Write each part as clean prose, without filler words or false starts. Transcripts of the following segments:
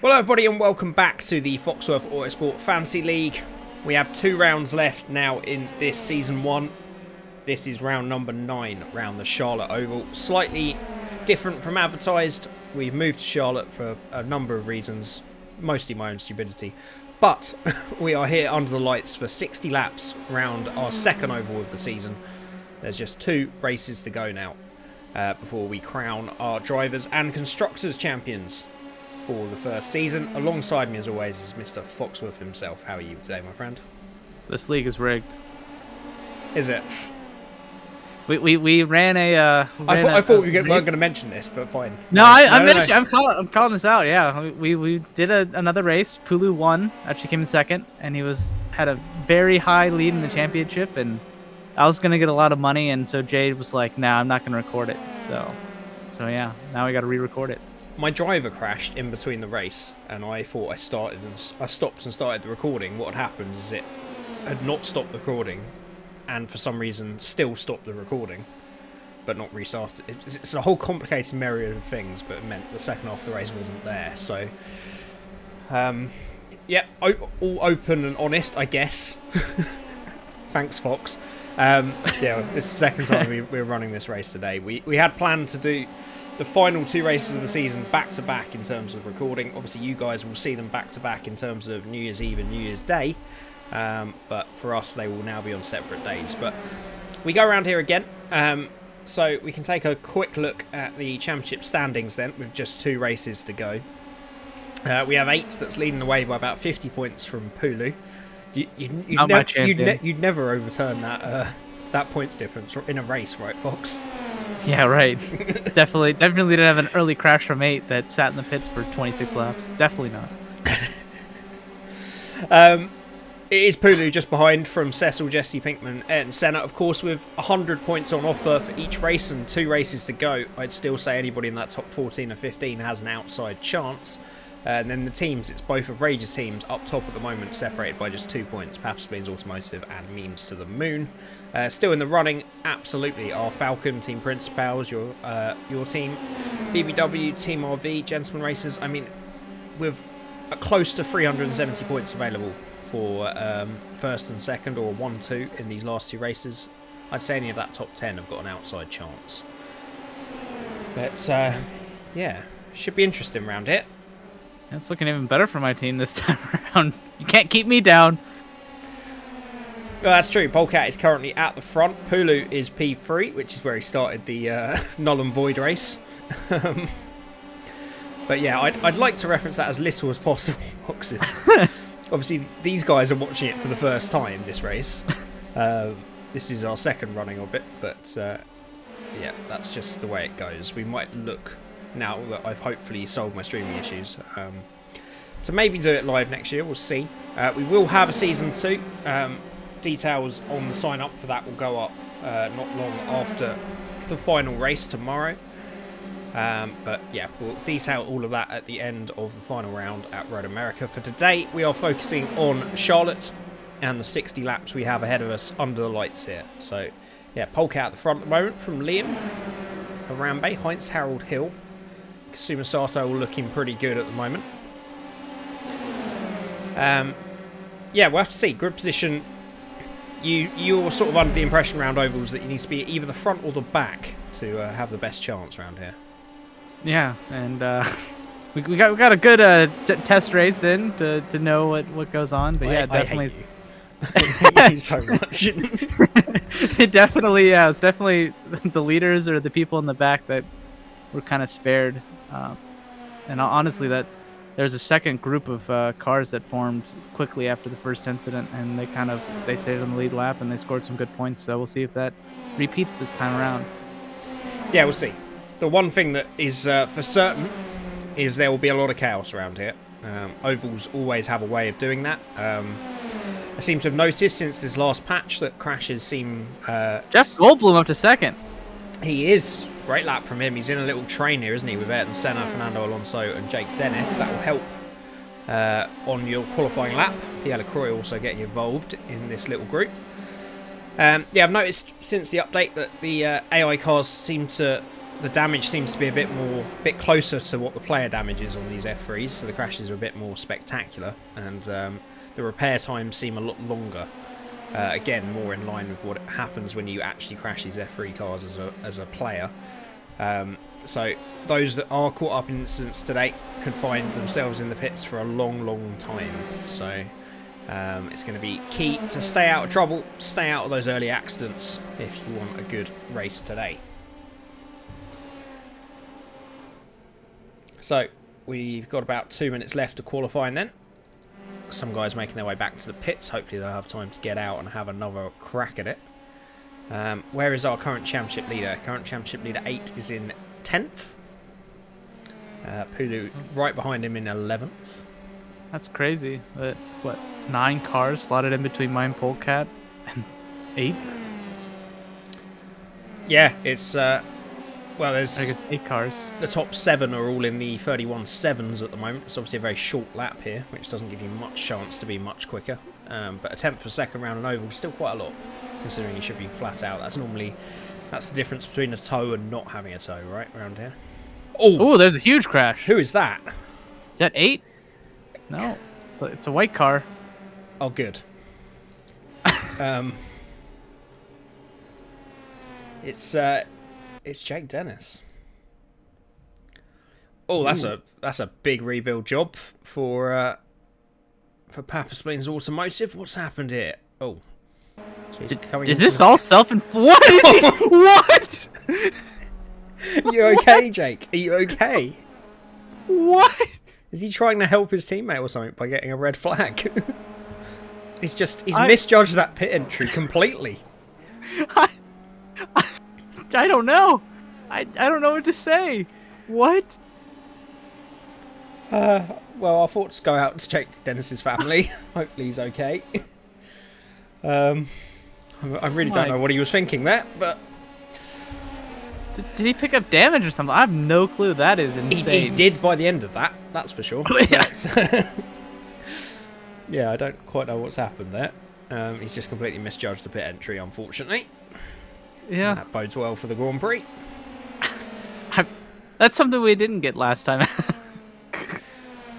Well, everybody, and welcome back to the Foxworth Autosport Fantasy League. We have 2 rounds left now in this Season 1. This is round number 9 around the Charlotte Oval. Slightly different from advertised. We've moved to Charlotte for a number of reasons, mostly my own stupidity. But we are here under the lights for 60 laps around our second oval of the season. There's just 2 races to go now before we crown our drivers and constructors champions for the first season. Alongside me, as always, is Mr. Foxworth himself. How are you today, my friend? This league is rigged. Is it? We ran a. I thought we weren't going to mention this, but fine. No, I'm calling this out. Yeah, we did another race. Pulu won. Actually came in second, and he had a very high lead in the championship, and I was gonna get a lot of money, and so Jade was like, "Nah, I'm not gonna record it." So yeah, now we got to re-record it. My driver crashed in between the race, and I thought I stopped and started the recording. What had happened is it had not stopped the recording, and for some reason still stopped the recording, but not restarted. It's a whole complicated myriad of things, but it meant the second half of the race wasn't there. So, yeah, all open and honest, I guess. Thanks, Fox. Yeah, it's the second time we're running this race today. We had planned to do the final 2 races of the season back-to-back in terms of recording. Obviously, you guys will see them back-to-back in terms of New Year's Eve and New Year's Day. But for us, they will now be on separate days. But we go around here again. So we can take a quick look at the championship standings then, with just 2 races to go. We have 8 that's leading the way by about 50 points from Pulu. You'd never overturn that points difference in a race, right, Fox? Yeah, right. Definitely didn't have an early crash from 8 that sat in the pits for 26 laps. Definitely not. It is Pulu just behind from Cecil, Jesse Pinkman, and Senna. Of course, with 100 points on offer for each race and 2 races to go, I'd still say anybody in that top 14 or 15 has an outside chance. And then the teams, it's both of Rage's teams up top at the moment, separated by just 2 points. Papspeens Automotive and Memes to the Moon. Still in the running, absolutely, our Falcon, Team Principals, your team, BBW, Team RV, Gentleman Racers. I mean, with close to 370 points available for first and second, or 1-2 in these last 2 races, I'd say any of that top 10 have got an outside chance. But, yeah, should be interesting around here. It's looking even better for my team this time around. You can't keep me down. Well, that's true. Polecat is currently at the front. Pulu is P3, which is where he started the Null and Void race. But yeah, I'd like to reference that as little as possible. Obviously, these guys are watching it for the first time, this race. This is our second running of it, but yeah, that's just the way it goes. We might look, now that I've hopefully solved my streaming issues, to maybe do it live next year. We'll see. We will have a season 2. Details on the sign up for that will go up not long after the final race tomorrow. But yeah, we'll detail all of that at the end of the final round at Road America. For today, we are focusing on Charlotte and the 60 laps we have ahead of us under the lights here. So yeah, Polecat at the front at the moment from Liam, Harambe, Heinz, Harold Hill. Kasuma Sato looking pretty good at the moment. Yeah, we'll have to see. Grid position, you're sort of under the impression around ovals that you need to be either the front or the back to have the best chance around here. Yeah, and we got a good test race in to know what goes on. But yeah, definitely. I hate you so much. It definitely, yeah, it's definitely the leaders or the people in the back that were kind of spared. And honestly, that there's a second group of cars that formed quickly after the first incident, and they stayed on the lead lap and they scored some good points. So we'll see if that repeats this time around. Yeah, we'll see. The one thing that is for certain is there will be a lot of chaos around here. Ovals always have a way of doing that. I seem to have noticed since this last patch that crashes seem... Jeff Goldblum up to second. He is. Great lap from him. He's in a little train here, isn't he, with Ayrton Senna, Fernando Alonso and Jake Dennis. That will help on your qualifying lap. Pierre Lacroix also getting involved in this little group. Yeah, I've noticed since the update that the AI cars seem to the damage seems to be a bit closer to what the player damage is on these F3s, so the crashes are a bit more spectacular, and the repair times seem a lot longer. Again, more in line with what happens when you actually crash these F3 cars as a player. So those that are caught up in incidents today could find themselves in the pits for a long time. So it's going to be key to stay out of trouble, stay out of those early accidents if you want a good race today. So we've got about 2 minutes left to qualifying then. Some guys making their way back to the pits. Hopefully they'll have time to get out and have another crack at it. Where is our current championship leader? Current championship leader 8 is in 10th. Pulu right behind him in 11th. That's crazy. But what, 9 cars slotted in between mine, Polecat, and 8? Yeah, it's well, there's I guess 8 cars. The top 7 are all in the 31.7s at the moment. It's obviously a very short lap here, which doesn't give you much chance to be much quicker. But a 10th for second round and oval is still quite a lot, considering you should be flat out. That's the difference between a tow and not having a tow, right, around here. Oh, there's a huge crash. Who is that? Is that 8? No, it's a white car. Oh, good. It's Jake Dennis. Oh, that's a big rebuild job for Papa Splins Automotive. What's happened here? Oh, is this all self-inflicted? What is he? What? You okay, Jake? Are you okay? What? Is he trying to help his teammate or something by getting a red flag? He's misjudged that pit entry completely. I don't know. I don't know what to say. What? Well, our thoughts go out to Jake Dennis's family. Hopefully he's okay. I really don't know what he was thinking there, but... Did he pick up damage or something? I have no clue. That is insane. He did by the end of that, that's for sure. Yeah, I don't quite know what's happened there. He's just completely misjudged the pit entry, unfortunately. Yeah. And that bodes well for the Grand Prix. That's something we didn't get last time.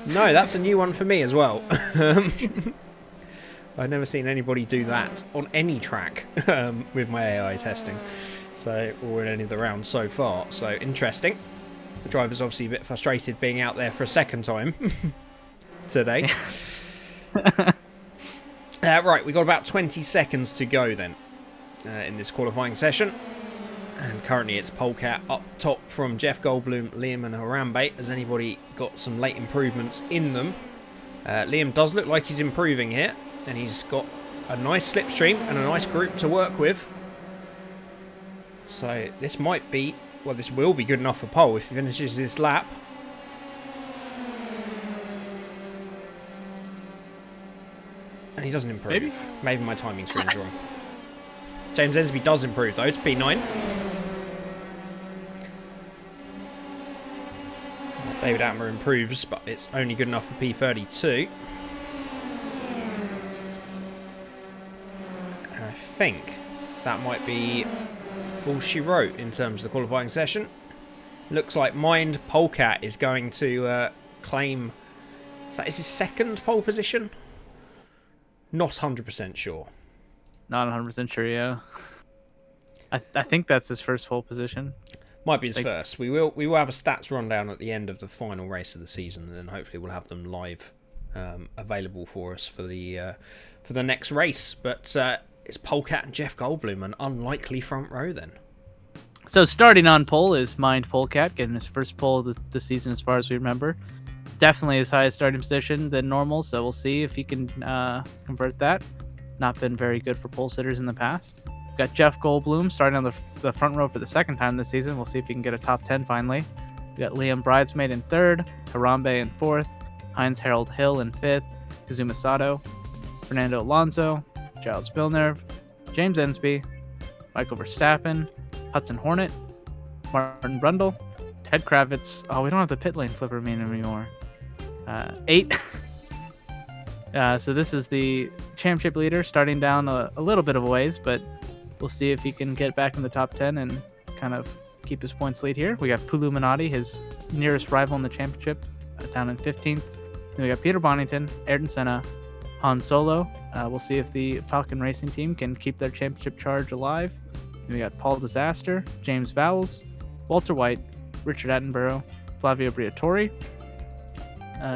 No, that's a new one for me as well. I've never seen anybody do that on any track with my AI testing, or in any of the rounds so far. So interesting. The driver's obviously a bit frustrated being out there for a second time today. Right, we've got about 20 seconds to go then in this qualifying session. And currently it's Polecat up top from Jeff Goldblum, Liam and Harambe. Has anybody got some late improvements in them? Liam does look like he's improving here. And he's got a nice slipstream and a nice group to work with. So this might be, well, this will be good enough for pole if he finishes this lap. And he doesn't improve. Maybe my timing screen's wrong. James Ensby does improve though, it's P9. David Attenborough improves, but it's only good enough for P32. And I think that might be all she wrote in terms of the qualifying session. Looks like Mind Polecat is going to claim... Is that his second pole position? Not 100% sure. Not 100% sure, yeah. I think that's his first pole position. Might be his first. We will have a stats rundown at the end of the final race of the season, and then hopefully we'll have them live available for us for the next race. But it's Polecat and Jeff Goldblum, an unlikely front row then. So starting on pole is Mind Polecat, getting his first pole of the season as far as we remember. Definitely his highest starting position than normal, so we'll see if he can convert that. Not been very good for pole sitters in the past. Got Jeff Goldblum starting on the front row for the second time this season. We'll see if he can get a top 10 finally. We got Liam Bridesmaid in third, Harambe in fourth, Heinz Harold Hill in fifth, Kazuma Sato, Fernando Alonso, Giles Villeneuve, James Ensby, Michael Verstappen, Hudson Hornet, Martin Brundle, Ted Kravitz. Oh, we don't have the pit lane flipper mean anymore. 8. So this is the championship leader, starting down a little bit of a ways, but we'll see if he can get back in the top 10 and kind of keep his points lead here. We got Puluminati, his nearest rival in the championship, down in 15th. Then we got Peter Bonington, Ayrton Senna, Han Solo. We'll see if the Falcon Racing team can keep their championship charge alive. Then we got Paul Disaster, James Vowles, Walter White, Richard Attenborough, Flavio Briatore,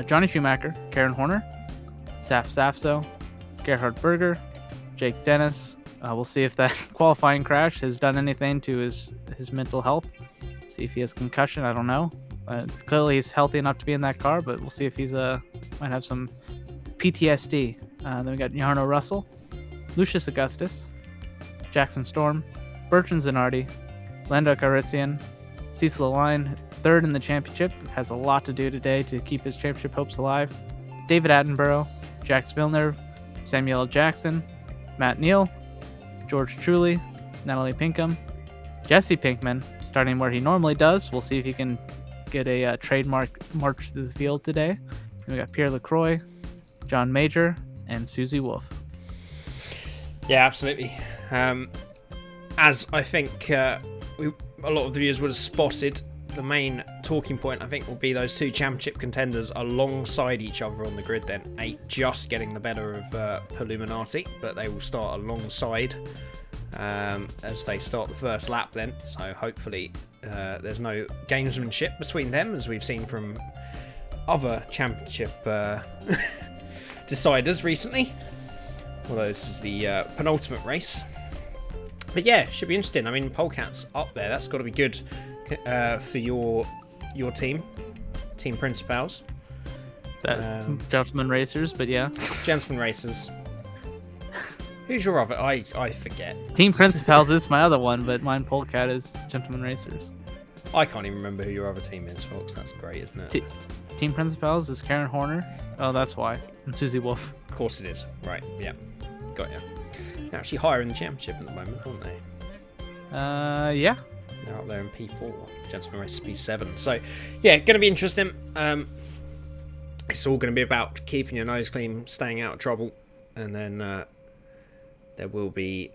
Johnny Schumacher, Karen Horner, Saf Safso, Gerhard Berger, Jake Dennis. We'll see if that qualifying crash has done anything to his mental health. See if he has concussion. I don't know. Clearly he's healthy enough to be in that car, but we'll see if he's might have some PTSD. Then we got Jarno Russell, Lucius Augustus, Jackson Storm, Bertrand Zanardi, Lando Calrissian, Cecil Align, third in the championship, has a lot to do today to keep his championship hopes alive. David Attenborough, Jax Villeneuve, Samuel L. Jackson, Matt Neal, George Truly, Natalie Pinkham, Jesse Pinkman, starting where he normally does. We'll see if he can get a trademark march through the field today. And we got Pierre Lacroix, John Major, and Susie Wolf. Yeah, absolutely. As I think a lot of the viewers would have spotted, the main talking point I think will be those two championship contenders alongside each other on the grid then. 8 just getting the better of Puluminati, but they will start alongside as they start the first lap then. So hopefully there's no gamesmanship between them, as we've seen from other championship deciders recently. Although this is the penultimate race. But yeah, should be interesting. I mean, Polecat's up there. That's got to be good for your team, Team Principals. Gentlemen Racers, but yeah. Gentlemen Racers. Who's your other? I forget. Team Principals is my other one, but mine Polecat is Gentlemen Racers. I can't even remember who your other team is, folks. That's great, isn't it? Team Principals is Karen Horner. Oh, that's why. And Susie Wolf. Of course it is. Right, yeah. Got ya. They're actually higher in the championship at the moment, aren't they? Yeah. They're up there in P4. Gentlemen Races P7. So, yeah, going to be interesting. It's all going to be about keeping your nose clean, staying out of trouble. And then there will be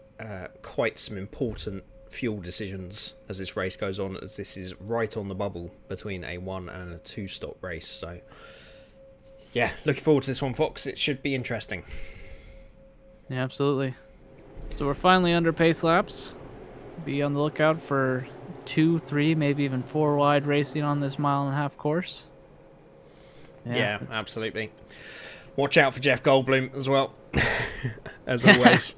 quite some important fuel decisions as this race goes on, as this is right on the bubble between a 1 and a 2 stop race. So, yeah, looking forward to this one, Fox. It should be interesting. Yeah, absolutely. So we're finally under pace laps. Be on the lookout for 2, 3, maybe even 4 wide racing on this 1.5-mile course. Yeah, absolutely. Watch out for Jeff Goldblum as well, as always.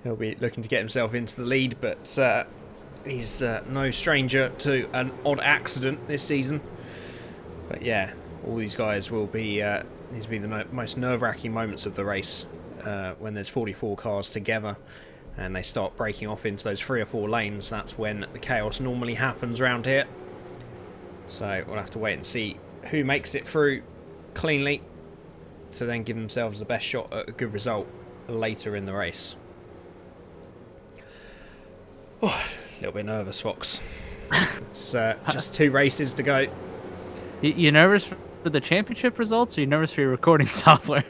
He'll be looking to get himself into the lead, but he's no stranger to an odd accident this season. But yeah, all these guys will be these will be the most nerve-wracking moments of the race when there's 44 cars together and they start breaking off into those 3 or 4 lanes. That's when the chaos normally happens around here. So we'll have to wait and see who makes it through cleanly to then give themselves the best shot at a good result later in the race. Oh, a little bit nervous, Fox. It's just 2 races to go. You nervous for the championship results, or you nervous for your recording software?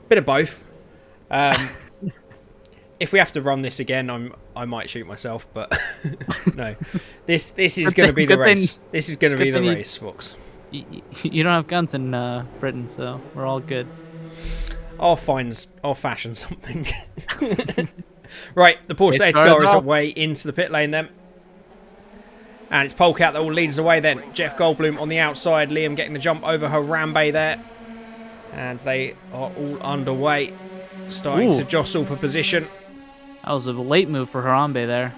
Bit of both. If we have to run this again, I might shoot myself, but no. This is going to be the race. This is going to be the race, Fox. You don't have guns in Britain, so we're all good. I'll fashion something. Right, the Porsche safety car is away into the pit lane then. And it's Polecat that will lead us away then. Jeff Goldblum on the outside. Liam getting the jump over Harambe there. And they are all underway. Starting to jostle for position. That was a late move for Harambe there.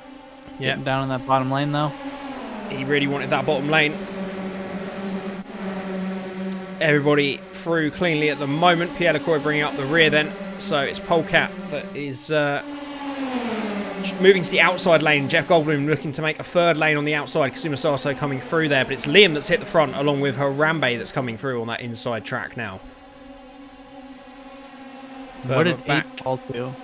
Yeah. Getting down in that bottom lane though. He really wanted that bottom lane. Everybody through cleanly at the moment. Pierre Lacroix bringing up the rear then. So it's Polecat that is moving to the outside lane. Jeff Goldblum looking to make a 3rd lane on the outside. Kasuma Sasso coming through there. But it's Liam that's hit the front along with Harambe that's coming through on that inside track now. What did 8 fall to?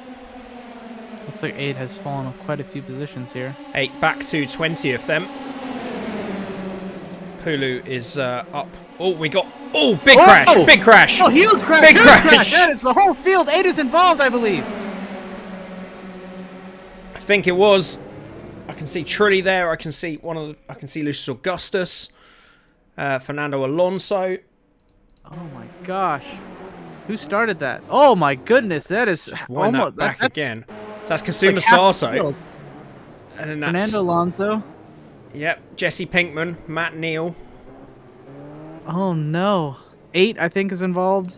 Looks like 8 has fallen quite a few positions here. 8 back to 20th then. Pulu is up. Oh, we got... Oh, big crash! Big crash! Oh, huge crash! Big crash! That is the whole field. 8 is involved, I believe. I think it was. I can can see Trulli there. I can see Lucius Augustus, Fernando Alonso. Oh my gosh. Who started that? Oh my goodness, that is Just wind almost that back that's again. So that's Kasuma like half the Sato. field. And then that's Fernando Alonso. Yep, Jesse Pinkman, Matt Neal. Oh no. 8 I think is involved.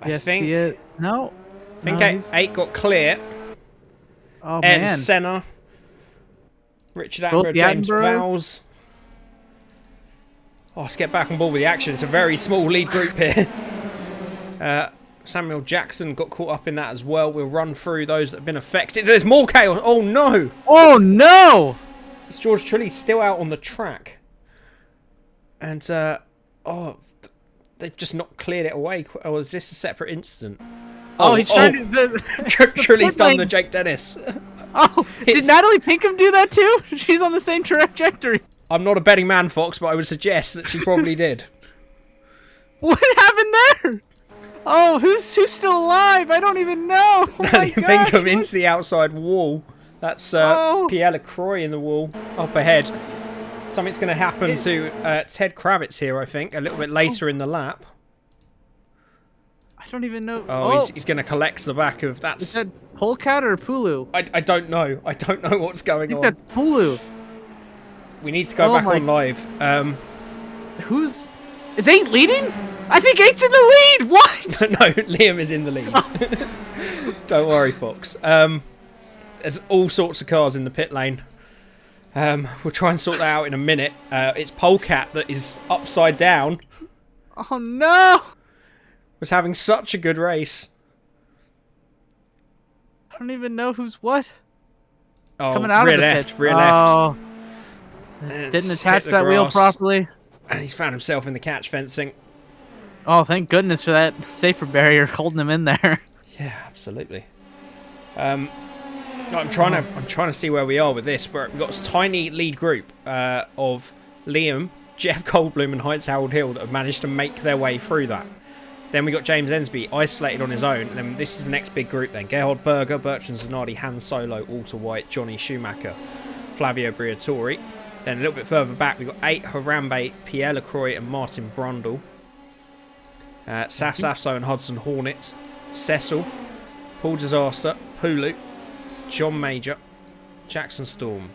I think No. I think No, 8 got clear. Oh Ayrton man. Senna, Richard Both Attenborough, the James Attenboroughs? Vowles. Oh, let's get back on board with the action. It's a very small lead group here. Samuel Jackson got caught up in that as well. We'll run through those that have been affected. There's more chaos. Oh no! Oh no! It's George Trulli still out on the track. And, they've just not cleared it away. Oh, is this a separate incident? Oh, he's trying to... Trulli's done the Jake Dennis. Oh, did Natalie Pinkham do that too? She's on the same trajectory. I'm not a betting man, Fox, but I would suggest that she probably did. What happened there? Oh, who's still alive? I don't even know. Oh Natalie Pinkham into the outside wall. That's Pierre Lacroix in the wall up ahead. Something's going to happen to Ted Kravitz here, I think, a little bit later in the lap. I don't even know. Oh, he's going to collect the back of that. Is that Polecat or Pulu? I don't know. I don't know what's going on. I think that's Pulu. We need to go back on live. Is 8 leading? I think 8's in the lead. What? No, Liam is in the lead. Don't worry, Fox. There's all sorts of cars in the pit lane. We'll try and sort that out in a minute. It's Polecat that is upside down. Oh no! Was having such a good race. I don't even know who's what. Oh, Coming out rear of the left, pit. rear left. Oh, And didn't it's attach hit the that wheel grass. properly. And he's found himself in the catch fencing. Oh, thank goodness for that safer barrier holding him in there. Yeah, absolutely. I'm trying to see where we are with this. We've got this tiny lead group of Liam, Jeff Goldblum, and Heinz Harold Hill that have managed to make their way through that. Then we got James Ensby isolated on his own, and then this is the next big group. Then Gerhard Berger, Bertrand Zanardi, Han Solo, Walter White, Johnny Schumacher, Flavio Briatore. Then a little bit further back, we've got 8 Harambe, Pierre Lacroix, and Martin Brundle. Saf Safso and Hudson Hornet, Cecil, Paul Disaster, Pulu, John Major, Jackson Storm,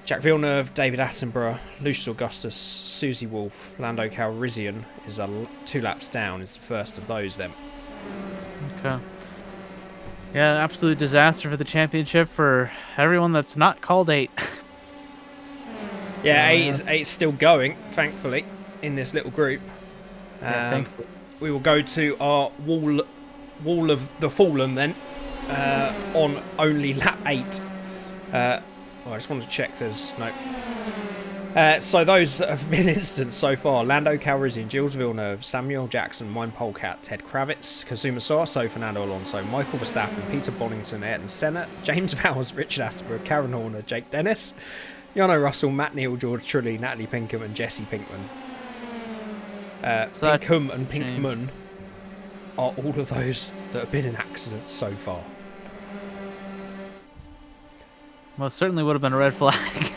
Jack Villeneuve, David Attenborough, Lucius Augustus, Susie Wolf, Lando Calrissian is 2 laps down. Is the first of those then. Okay. Yeah, absolute disaster for the championship for everyone that's not called 8. Yeah, 8 is still going, thankfully, in this little group. Yeah, thankfully. We will go to our wall of the fallen then, on only lap 8. I just wanted to check there's no. So those that have been incidents so far: Lando Calrissian, Gilles Villeneuve, Samuel Jackson, Mine Polecat, Ted Kravitz, Kazuma Sato, Fernando Alonso, Michael Verstappen, Peter Bonington, Ayrton Senna, James Vowles, Richard Attenborough, Karen Horner, Jake Dennis, Yano Russell, Matt Neal, George Trulli, Natalie Pinkham, and Jesse Pinkman. Pinkham and Pinkman are all of those that have been in accidents so far. Well, it certainly would have been a red flag.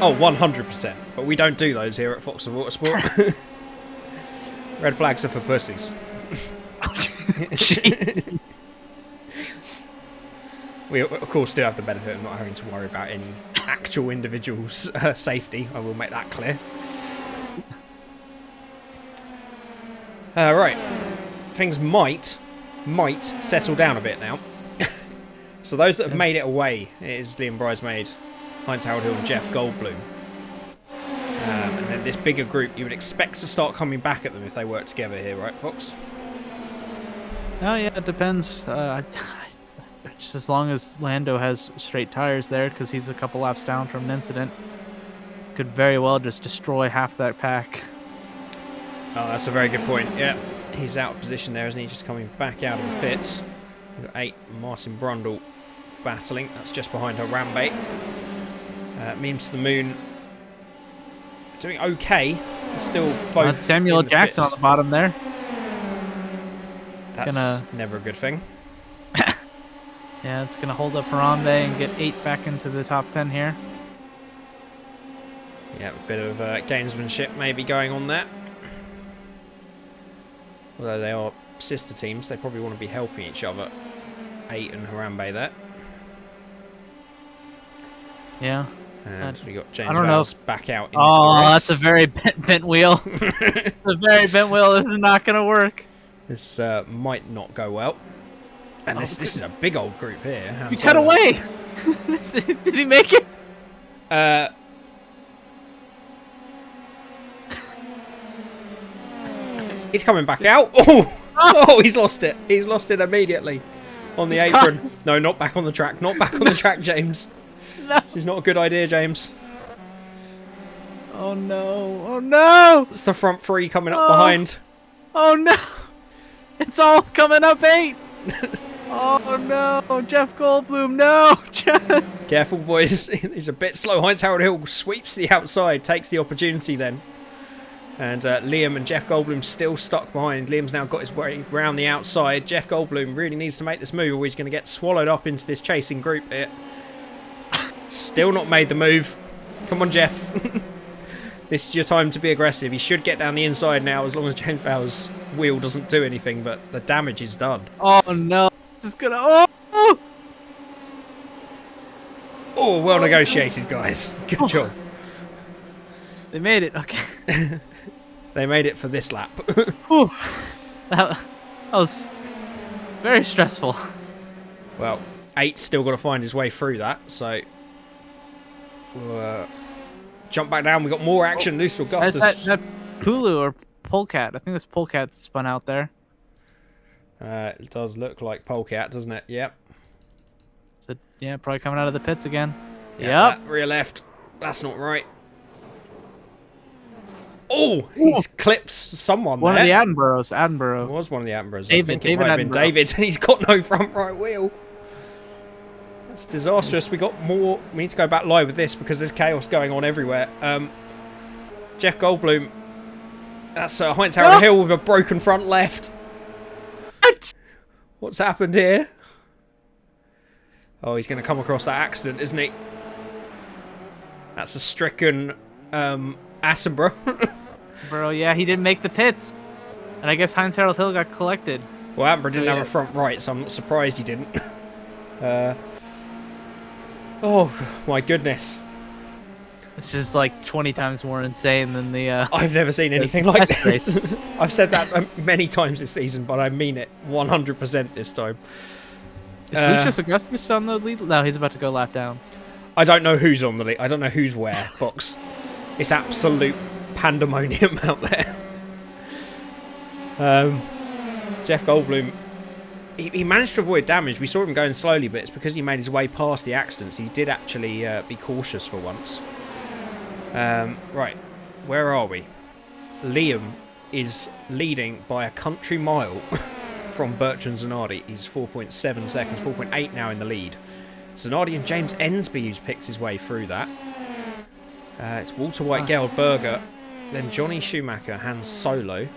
Oh, 100%. But we don't do those here at Foxworth Autosport. Red flags are for pussies. We, of course, do have the benefit of not having to worry about any actual individual's safety. I will make that clear. Right. Things might settle down a bit now. So those that have made it away, it is Liam Bridesmaid, Heinz Harold Hill, and Jeff Goldblum. And then this bigger group, you would expect to start coming back at them if they work together here, right, Fox? Oh yeah, it depends. Just as long as Lando has straight tires there, because he's a couple laps down from an incident, could very well just destroy half that pack. Oh, that's a very good point. Yeah, he's out of position there, isn't he? Just coming back out of the pits. We've got 8, Martin Brundle battling. That's just behind Harambe. Memes to the Moon doing okay. Still both. Samuel Jackson pits. on the bottom there. That's never a good thing. Yeah, it's going to hold up Harambe and get 8 back into the top 10 here. Yeah, a bit of gamesmanship maybe going on there. Although they are sister teams, they probably want to be helping each other. 8 and Harambe there. Yeah. And we got James I don't Wells know. back out into the race. That's a very bent wheel. It's a very bent wheel. This is not going to work. This might not go well. And this is a big old group here. He cut away. Did he make it? He's coming back out. Oh, he's lost it. He's lost it immediately on the apron. No, not back on the track. Not back on the track, James. No. This is not a good idea, James. Oh no. Oh no. It's the front 3 coming up behind. Oh no. It's all coming up 8. Oh no. Jeff Goldblum. No. Jeff. Careful, boys. He's a bit slow. Heinz-Harald Hill sweeps the outside, takes the opportunity then. And Liam and Jeff Goldblum still stuck behind. Liam's now got his way around the outside. Jeff Goldblum really needs to make this move or he's going to get swallowed up into this chasing group here. Still not made the move. Come on, Jeff. This is your time to be aggressive. He should get down the inside now as long as James Vowell's wheel doesn't do anything, but the damage is done. Oh no. This is gonna... Oh! Oh, well negotiated, guys. Good job. They made it. Okay. They made it for this lap. Whew. That was very stressful. Well, 8's still got to find his way through that, so we'll jump back down. We got more action. Loose Augustus. That Pulu or Polecat. I think this Polecat spun out there. It does look like Polecat, doesn't it? Yep. So, yeah, probably coming out of the pits again. Yeah, Yep. that rear left. That's not right. Oh, he's clipped someone One there. of the Attenboroughs. Attenborough. It was one of the Attenboroughs. David, I think it might have been David. He's got no front right wheel. That's disastrous. We got more. We need to go back live with this because there's chaos going on everywhere. Jeff Goldblum. That's Heinz-Harald Hill with a broken front left. What? What's happened here? Oh, he's going to come across that accident, isn't he? That's a stricken Attenborough. Bro, yeah, he didn't make the pits. And I guess Heinz-Harald Hill got collected. Well, Attenborough didn't have a front right, so I'm not surprised he didn't. Oh, my goodness. This is like 20 times more insane than the... I've never seen anything like this. race. I've said that many times this season, but I mean it 100% this time. Is Lucius Augustus on the lead? No, he's about to go lap down. I don't know who's on the lead. I don't know who's where, Fox. It's absolute pandemonium out there. Jeff Goldblum, he managed to avoid damage. We saw him going slowly, but it's because he made his way past the accidents. He did actually be cautious for once. Right, where are we? Liam is leading by a country mile from Bertrand Zanardi. He's 4.7 seconds, 4.8 now in the lead. Zanardi and James Ensby who's picked his way through that. It's Walter White, Gerald Berger, then Johnny Schumacher, Hans Solo,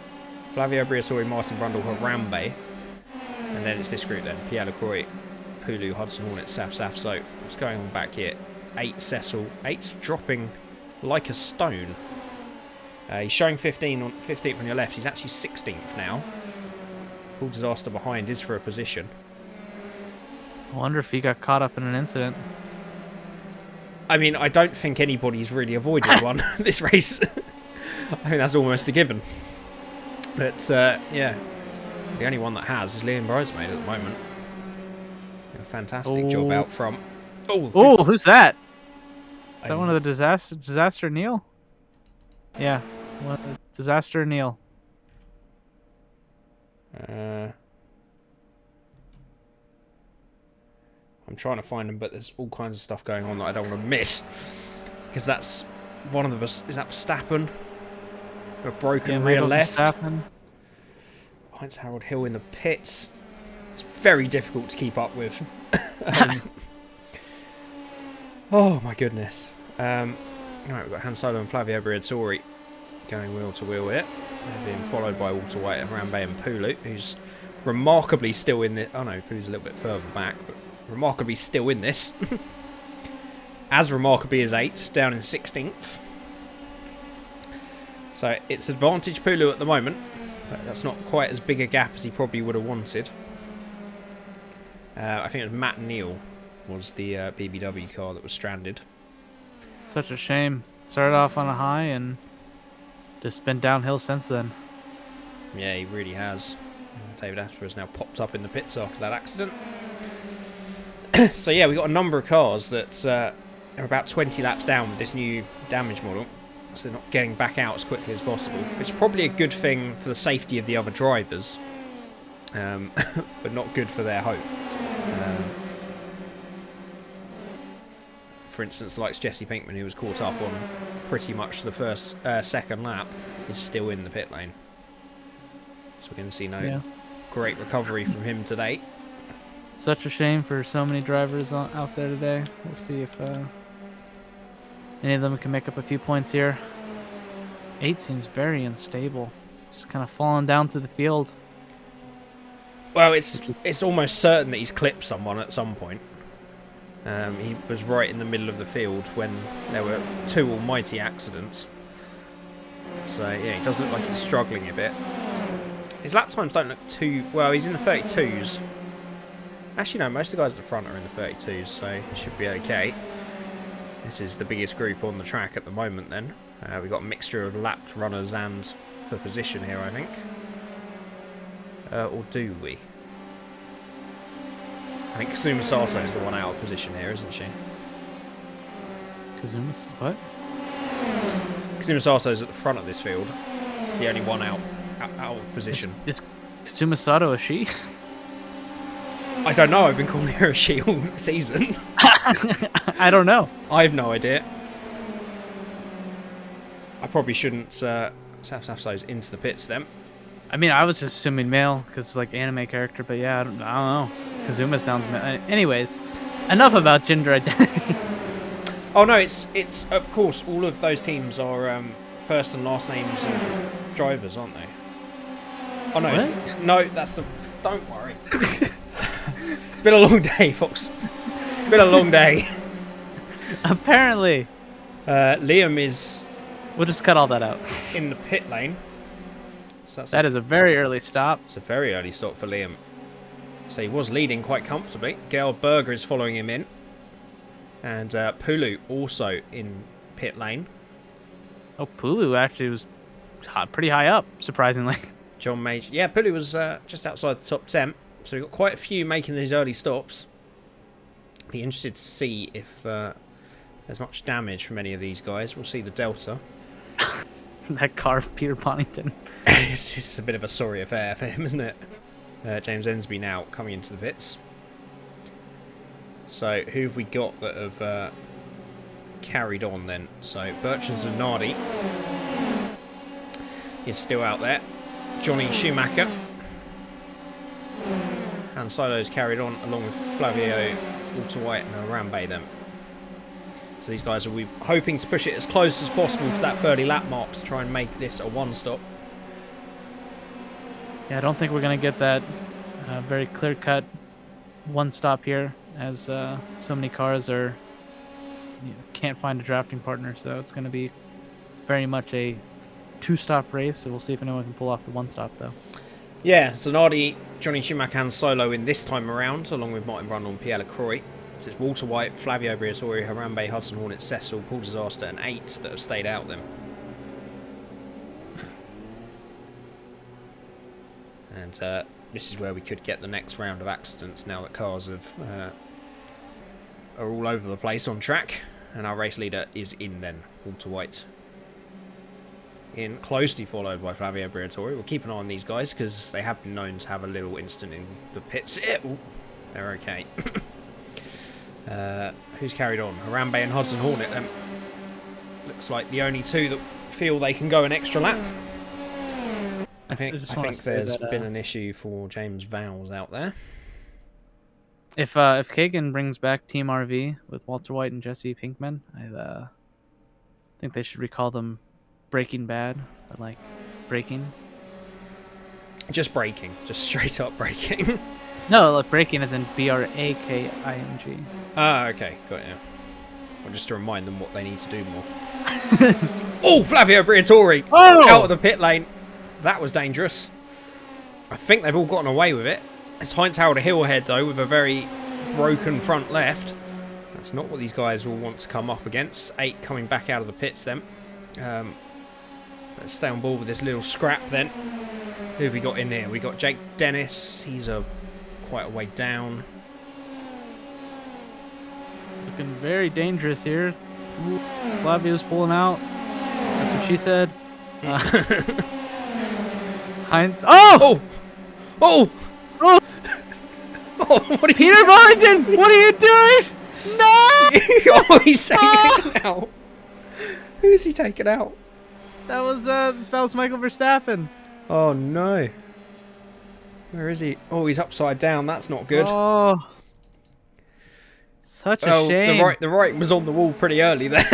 Flavio Briatore, Martin Brundle, Harambe, and then it's this group then, Pierre Lacroix, Pulu, Hudson Hornet, Saf. So what's going on back here? 8 Cecil, 8's dropping like a stone. He's showing 15th on your left. He's actually 16th now. All disaster behind is for a position. I wonder if he got caught up in an incident. I mean, I don't think anybody's really avoided one this race. I think that's almost a given. But, yeah. The only one that has is Liam Bridesmaid at the moment. A fantastic job out front. Oh, who's that? Is that one of the Disaster Neil? Yeah. Disaster Neil. I'm trying to find them, but there's all kinds of stuff going on that I don't want to miss. Because that's one of the... Is that Verstappen? A broken rear left. Heinz-Harald Hill in the pits. It's very difficult to keep up with. Oh my goodness. Right, we've got Hans Solo and Flavio Briatore going wheel to wheel here. They're being followed by Walter White, Harambe and Pulu, who's remarkably still in the... Oh no, Pulu's a little bit further back, but remarkably still in this. As remarkably as 8th, down in 16th. So it's advantage Pulu at the moment, but that's not quite as big a gap as he probably would have wanted. I think it was Matt Neal was the BBW car that was stranded. Such a shame. Started off on a high and just been downhill since then. Yeah, he really has. David Attenborough has now popped up in the pits after that accident. So yeah, we got a number of cars that are about 20 laps down with this new damage model. So they're not getting back out as quickly as possible. Which is probably a good thing for the safety of the other drivers. But not good for their hope. For instance, like Jesse Pinkman, who was caught up on pretty much the second lap, is still in the pit lane. So we're going to see no great recovery from him today. Such a shame for so many drivers out there today. We'll see if any of them can make up a few points here. 8 seems very unstable. Just kind of falling down through the field. Well, it's almost certain that he's clipped someone at some point. He was right in the middle of the field when there were 2 almighty accidents. So, yeah, he does look like he's struggling a bit. His lap times don't look too... Well, he's in the 32s. Actually, no, most of the guys at the front are in the 32s, so he should be okay. This is the biggest group on the track at the moment, then. We've got a mixture of lapped runners and for position here, I think. Or do we? I think Kazuma Sato is the one out of position here, isn't she? Kazuma's what? Kazuma Sato is at the front of this field. It's the only one out of position. Is Kazuma Sato a she? I don't know. I've been calling her a she all season. I don't know. I have no idea. I probably shouldn't have those into the pits then. I mean, I was just assuming male because it's like anime character, but yeah, I don't know. Kazuma sounds male. Anyways, enough about gender identity. Oh no, it's of course all of those teams are first and last names of drivers, aren't they? Oh no, no, that's the. Don't worry. It's been a long day, Fox. It's been a long day. Apparently. Liam is... We'll just cut all that out. In the pit lane. So that is a very early stop. It's a very early stop for Liam. So he was leading quite comfortably. Gail Berger is following him in. And Pulu also in pit lane. Oh, Pulu actually was pretty high up, surprisingly. John Major. Yeah, Pulu was just outside the top 10. So we've got quite a few making these early stops. Be interested to see if there's much damage from any of these guys. We'll see the Delta. That car of Peter Ponnington. It's just a bit of a sorry affair for him, isn't it? James Ensby now coming into the pits. So who have we got that have carried on then? So Bertrand Zanardi is still out there. Johnny Schumacher. Han Solo's carried on along with Flavio White and Harambe then. So these guys will be hoping to push it as close as possible to that 30 lap mark to try and make this a one-stop. Yeah, I don't think we're going to get that very clear-cut one-stop here, as so many cars are can't find a drafting partner. So it's going to be very much a two-stop race. So we'll see if anyone can pull off the one-stop, though. Yeah, Zanardi, Johnny Schumacher and Solo in this time around, along with Martin Brundle and Pierre Lacroix. So it's Walter White, Flavio Briatore, Harambe, Hudson Hornet, Cecil, Paul Disaster and 8 that have stayed out then. And this is where we could get the next round of accidents now that cars have are all over the place on track. And our race leader is in then, Walter White. In closely followed by Flavio Briatore. We'll keep an eye on these guys because they have been known to have a little incident in the pits. Ooh, they're okay. Who's carried on? Harambe and Hudson Hornet. Looks like the only two that feel they can go an extra lap. I think there's been an issue for James Vowles out there. If Kagan brings back Team RV with Walter White and Jesse Pinkman, I think they should recall them Breaking Bad, but like breaking. Just breaking, just straight up breaking. No, like braking as in braking. Ah, okay, got you. Well, just to remind them what they need to do more. Oh, Flavio Briatore out of the pit lane. That was dangerous. I think they've all gotten away with it. It's Heinz-Harald Hill ahead, though, with a very broken front left. That's not what these guys will want to come up against. 8 coming back out of the pits then. Let's stay on board with this little scrap then. Who have we got in here? We got Jake Dennis. He's quite a way down. Looking very dangerous here. Flavio's pulling out. That's what she said. Heinz. Oh! Oh! Oh! Oh, what are Peter Bollington! What are you doing? No! Oh, he's taking it out. Who is he taking out? That was Michael Verstappen. Oh no. Where is he? Oh, he's upside down. That's not good. Oh. Such a shame. The right was on the wall pretty early there.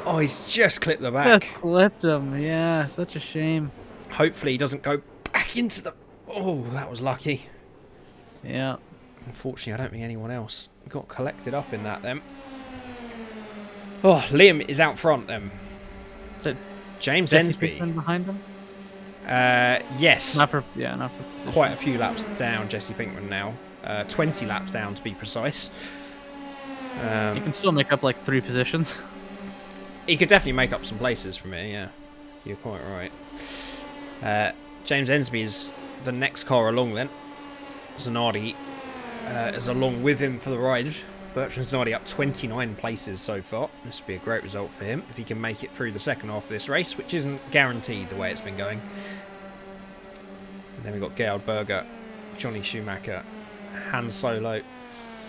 Oh, he's just clipped the back. Just clipped him. Yeah, such a shame. Hopefully he doesn't go back into the... Oh, that was lucky. Yeah. Unfortunately, I don't think anyone else got collected up in that then. Oh, Liam is out front then. So James Jesse Ensby. Pinkman behind him? Yes. Not for position. Quite a few laps down, Jesse Pinkman now. 20 laps down to be precise. You can still make up like 3 positions. He could definitely make up some places from here, yeah. You're quite right. James Ensby is the next car along then. Zanardi is along with him for the ride. Bertrand Zanardi up 29 places so far. This would be a great result for him if he can make it through the second half of this race, which isn't guaranteed the way it's been going. And then we've got Gerhard Berger, Johnny Schumacher, Han Solo,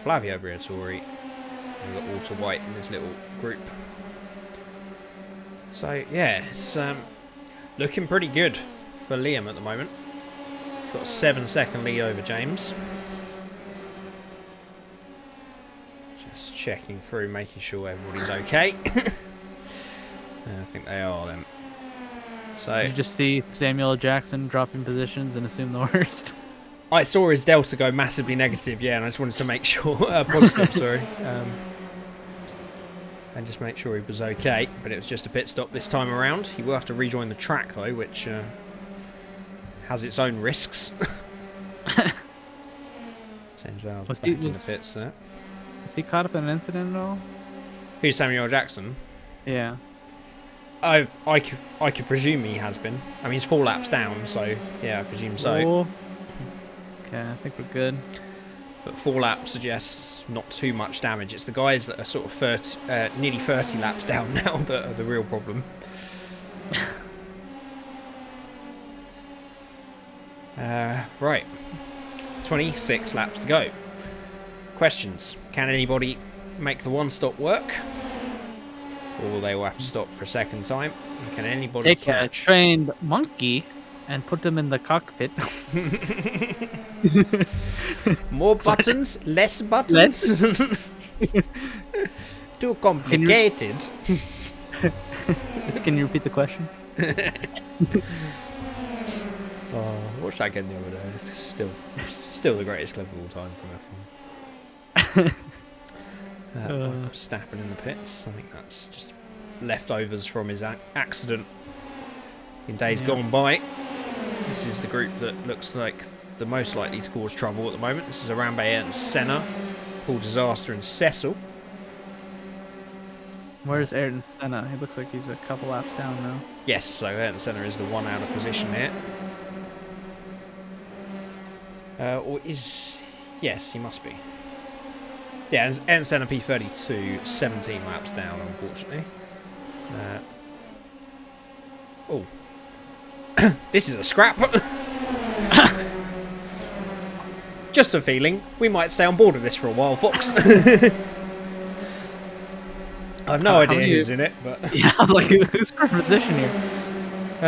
Flavio Briatore, and we've got Walter White in this little group. So yeah, it's looking pretty good for Liam at the moment. He's got a 7-second lead over James. Just checking through, making sure everybody's okay. I think they are then. So Did you just see Samuel Jackson dropping positions and assume the worst? I saw his delta go massively negative, yeah, and I just wanted to make sure positive, sorry. And just make sure he was okay, but it was just a pit stop this time around. He will have to rejoin the track though, which has its own risks. James Vowles back in the pits there. Was he caught up in an incident at all? Who's Samuel Jackson? Yeah. I could presume he has been. I mean, he's 4 laps down, so yeah, I presume so. Oh. Okay, I think we're good. But 4 laps suggests not too much damage. It's the guys that are sort of nearly 30 laps down now that are the real problem. Right. 26 laps to go. Questions. Can anybody make the one-stop work? Or they will have to stop for a second time. And can anybody take a trained monkey and put them in the cockpit? More buttons, less buttons. Too complicated. Can you repeat the question? Oh, watched that again the other day. It's still the greatest clip of all time from F1. Stappen in the pits. I think that's just leftovers from his accident in days gone by. This is the group that looks like the most likely to cause trouble at the moment. This is Arambe and Senna, Paul Disaster and Cecil. Where's Ayrton Senna? He looks like he's a couple laps down now. Yes, so Ayrton Senna is the one out of position here. Or is... Yes, he must be. Yeah, Ayrton Senna P32, 17 laps down, unfortunately. Oh. This is a scrap. Just a feeling. We might stay on board with this for a while, Fox. I have no idea who's in it, but... Yeah, I was like, who's for position here?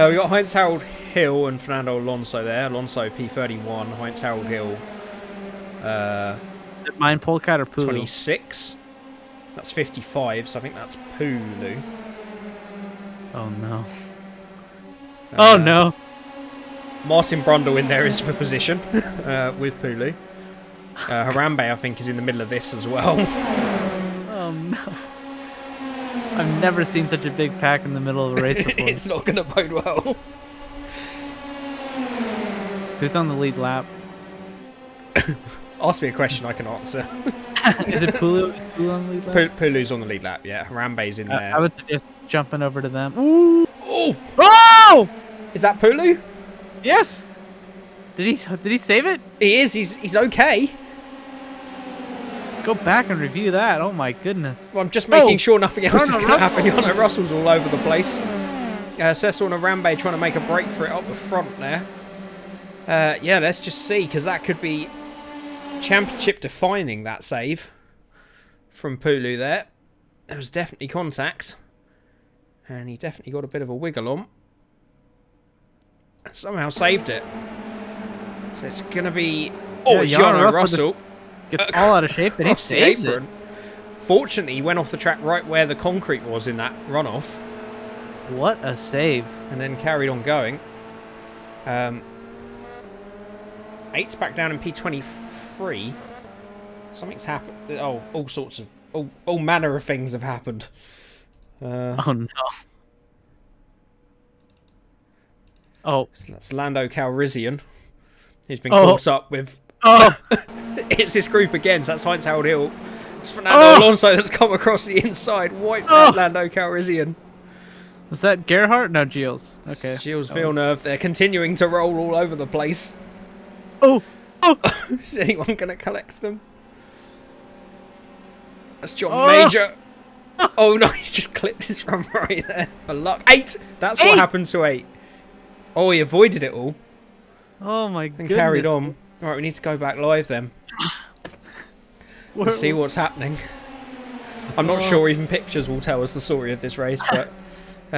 We got Heinz-Harald Hill and Fernando Alonso there. Alonso P31, Heinz-Harald Hill... Mine Polkat or Pulu? 26. That's 55, so I think that's Pulu. Oh no. Oh no. Martin Brundle in there is for position with Pulu. Harambe, I think, is in the middle of this as well. Oh no! I've never seen such a big pack in the middle of a race before. It's not going to bode well. Who's on the lead lap? Ask me a question I can answer. Is it Pulu? Is Pulu on the lead lap? Pulu's on the lead lap, yeah. Harambe's in there. I would suggest jumping over to them. Ooh! Oh! Oh! Is that Pulu? Yes. Did he save it? He is. He's okay. Go back and review that. Oh my goodness. Well, I'm just making sure nothing else is going to happen. Yano Russell's all over the place. Cecil and Harambe trying to make a break for it up the front there. Yeah, let's just see, because that could be championship defining, that save from Pulu there. There was definitely contact. And he definitely got a bit of a wiggle on. And somehow saved it. So it's going to be... Oh, it's Yano Russell. Gets all out of shape, and he saves it. Fortunately, he went off the track right where the concrete was in that runoff. What a save. And then carried on going. 8's back down in P23. Something's happened. Oh, all sorts of... All manner of things have happened. Oh, no. Oh. So that's Lando Calrissian. He's been caught up with... Oh! It's this group again, so that's Heinz Harold Hill. It's Fernando Alonso that's come across the inside. Wiped out Lando Calrissian. Was that Gerhardt? No, Gilles. Okay. It's Gilles Villeneuve. They're continuing to roll all over the place. Oh! Oh! Is anyone going to collect them? That's John Major. Oh no, he's just clipped his run right there for luck. 8! That's what happened to 8. Oh, he avoided it all. Oh my and goodness. Carried on. Alright, we need to go back live then. And see what's happening. I'm not sure even pictures will tell us the story of this race, but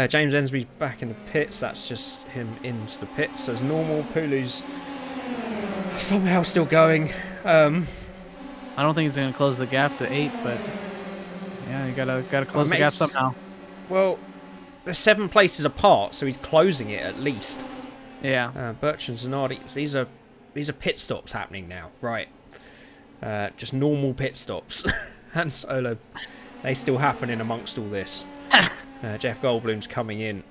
James Ensby's back in the pits. That's just him into the pits as normal. Pulu's somehow still going. I don't think he's going to close the gap to 8, but yeah, you gotta close the gap somehow. Well, they're 7 places apart, so he's closing it at least. Yeah. Bertrand Zanardi, these are pit stops happening now, right? Just normal pit stops. Han Solo, they still happen in amongst all this. Jeff Goldblum's coming in,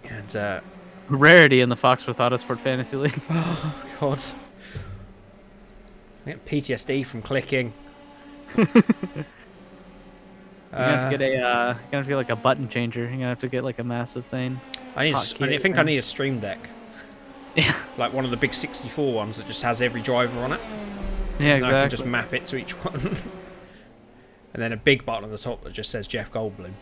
and rarity in the Foxworth Autosport Fantasy League. Oh God, I get PTSD from clicking. You're gonna have to get like a button changer. You're gonna have to get like a massive thing. I think I need a Stream Deck. Yeah. Like one of the big 64 ones that just has every driver on it. Yeah, and exactly. I can just map it to each one. And then a big button on the top that just says Jeff Goldblum.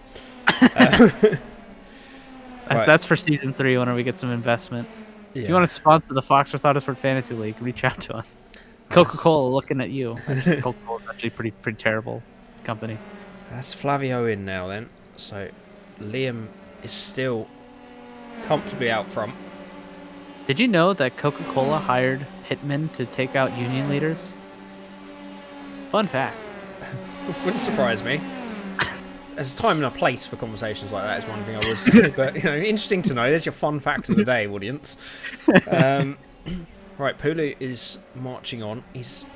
Right. That's for season 3 whenever we get some investment. Yeah. If you want to sponsor the Foxworth Autosport Fantasy League, reach out to us. Coca-Cola looking at you. Coca-Cola is actually pretty terrible company. That's Flavio in now then. So Liam is still comfortably out front. Did you know that Coca-Cola hired hitmen to take out union leaders? Fun fact. Wouldn't surprise me. There's a time and a place for conversations like that is one thing I would say. But, interesting to know. There's your fun fact of the day, audience. Right, Pulu is marching on. He's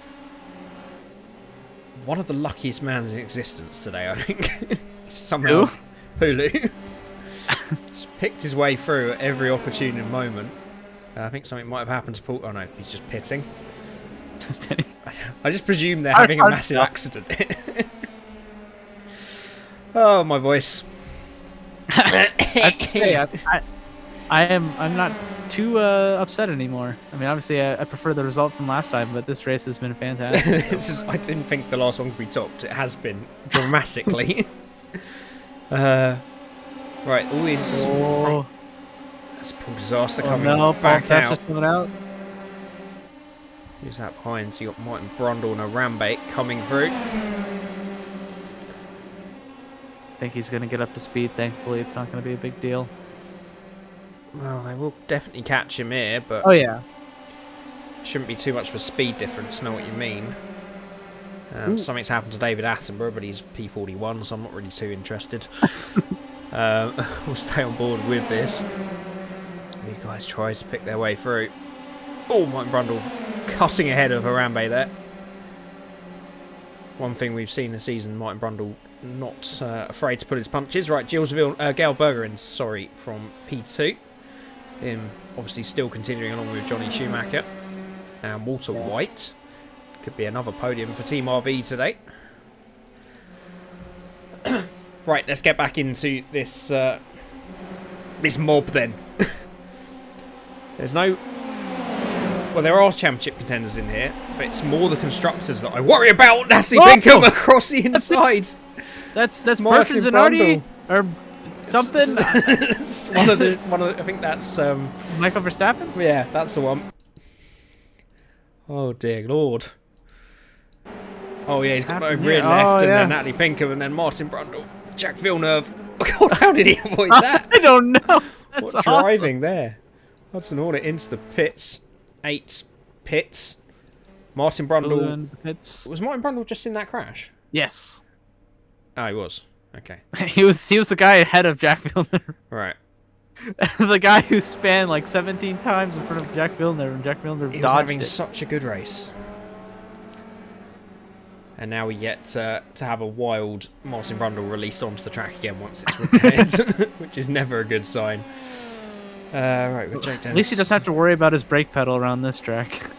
one of the luckiest men in existence today, I think. Somehow, Pulu has picked his way through at every opportune moment. I think something might have happened to Paul. Oh no, he's just pitting. I just presume they're having a massive accident. Oh, my voice. I'm not too upset anymore. I mean, obviously, I prefer the result from last time, but this race has been fantastic. I didn't think the last one could be topped. It has been dramatically. Right, all these. That's Paul Disaster coming back out. Just coming out. Who's that behind? So you got Martin Brundle and Harambe coming through. I think he's going to get up to speed. Thankfully, it's not going to be a big deal. Well, they will definitely catch him here, but oh yeah, shouldn't be too much of a speed difference. Know what you mean? Something's happened to David Attenborough, but he's P41, so I'm not really too interested. We'll stay on board with this. These guys guys try to pick their way through. Oh, Martin Brundle cutting ahead of Harambe there. One thing we've seen this season, Martin Brundle not afraid to put his punches. Right, Gail Berger in, from P2. Him obviously still continuing along with Johnny Schumacher. And Walter White. Could be another podium for Team RV today. Right, let's get back into this this mob then. There's no... Well, there are championship contenders in here, but it's more the constructors that I worry about. Nasty Binkham across the inside. That's Bertrand Zanardi or something. one of the, I think that's Michael Verstappen. Yeah, that's the one. Oh dear Lord. Oh yeah, he's got over rear left, and then Natalie Pinkham, and then Martin Brundle, Jack Villeneuve. Oh God, how did he avoid that? I don't know. That's what awesome. Driving there. Hudson Hornet into the pits. 8 pits. Martin Brundle. Was Martin Brundle just in that crash? Yes. Oh, he was. Okay. he was the guy ahead of Jack Villeneuve. Right. The guy who span like 17 times in front of Jack Villeneuve, and Jack Villeneuve he dodged was having it. such a good race. And now we get to have a wild Martin Brundle released onto the track again once it's repaired, which is never a good sign. Right, with Jake Dennis. At least he doesn't have to worry about his brake pedal around this track.